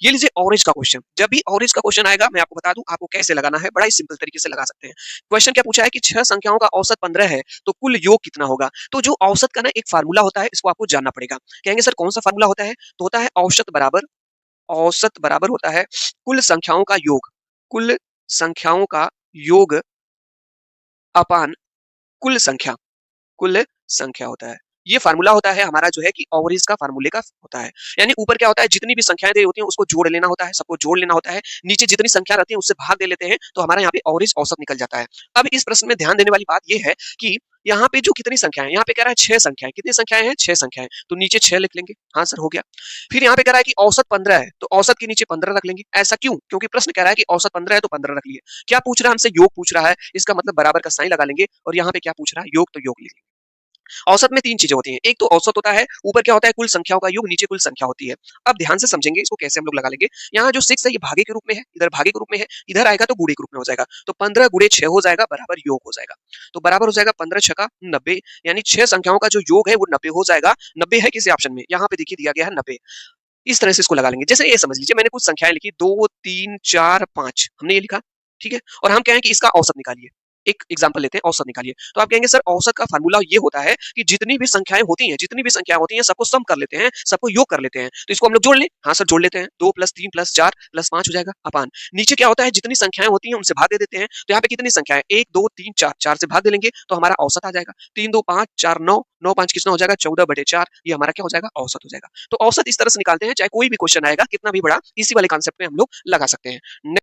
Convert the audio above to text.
ये लीजिए ऑरेंज का क्वेश्चन। जब भी ऑरेंज का क्वेश्चन आएगा मैं आपको बता दूं आपको कैसे लगाना है, बड़ा ही सिंपल तरीके से लगा सकते हैं। क्वेश्चन क्या पूछा है कि 6 संख्याओं का औसत 15 है, तो कुल योग कितना होगा? तो जो औसत का ना एक फार्मूला होता है, इसको आपको जानना पड़ेगा। कहेंगे सर कौन सा फार्मूला होता है? तो होता है औसत बराबर होता है कुल संख्याओं का योग। कुल संख्याओं का योग अपान कुल संख्या। कुल संख्या होता है। ये फार्मूला होता है हमारा जो है कि एवरेज का फार्मूले का होता है। यानी ऊपर क्या होता है, जितनी भी संख्याएं दी होती हैं उसको जोड़ लेना होता है, सबको जोड़ लेना होता है। नीचे जितनी संख्या रहती है उससे भाग दे लेते हैं, तो हमारा यहाँ पे एवरेज औसत निकल जाता है। अब इस प्रश्न में ध्यान देने वाली बात ये है कि यहाँ पे जो कितनी संख्याएं, यहाँ पे कह रहा है 6 संख्याएं। कितनी संख्याएं हैं? 6 संख्याएं। तो नीचे 6 लिख लेंगे। हाँ सर हो गया। फिर यहाँ पे कह रहा है कि औसत 15 है, तो औसत के नीचे 15 रख लेंगे। ऐसा क्यों? क्योंकि प्रश्न कह रहा है कि औसत 15 है तो 15 रख लिए। क्या पूछ रहा है हमसे? योग पूछ रहा है। इसका मतलब बराबर का साइन लगा लेंगे और यहाँ पे क्या पूछ रहा है? योग, तो योग लिख लेंगे। औसत में 3 चीजें होती हैं। एक तो औसत होता है, ऊपर क्या होता है कुल संख्याओं का योग, नीचे कुल संख्या होती है। अब ध्यान से समझेंगे इसको कैसे हम लोग लगा लेंगे। यहाँ जो 6 है ये भागे के रूप में है, इधर भागे के रूप में है, इधर आएगा तो गुणे के रूप में हो जाएगा। तो 15 गुणे 6 हो जाएगा बराबर योग हो जाएगा। तो बराबर हो जाएगा 15 छका 90, यानी 6 संख्याओं का जो योग है वो 90 हो जाएगा। 90 है किसी ऑप्शन में? यहाँ पे देखिए दिया गया है 90। इस तरह से इसको लगा लेंगे। जैसे ये समझ लीजिए मैंने कुछ संख्याएं लिखी 2 3 4 5, हमने ये लिखा, ठीक है। और हम कहें कि इसका औसत निकालिए। एक एग्जांपल लेते हैं, औसत निकालिए। तो आप कहेंगे सर औसत का फार्मूला ये होता है कि जितनी भी संख्याएं होती हैं सबको सम कर लेते हैं, सबको योग कर लेते हैं। तो इसको हम लोग जोड़ लें। हाँ सर जोड़ लेते हैं। 2 + 3 + 4 + 5 हो जाएगा अपान। नीचे क्या होता है, जितनी संख्याएं होती हैं उनसे भाग दे देते हैं। तो यहाँ पे कितनी संख्याएं? 1 2 3 4, 4 से भाग दे लेंगे तो हमारा औसत आ जाएगा। 3 2 5 4 9, 9 5 कितना हो जाएगा? 14/4। ये हमारा क्या हो जाएगा? औसत हो जाएगा। तो औसत इस तरह से निकालते हैं, चाहे कोई भी क्वेश्चन आएगा कितना भी बड़ा, इसी वाले कॉन्सेप्ट में हम लोग लगा सकते हैं।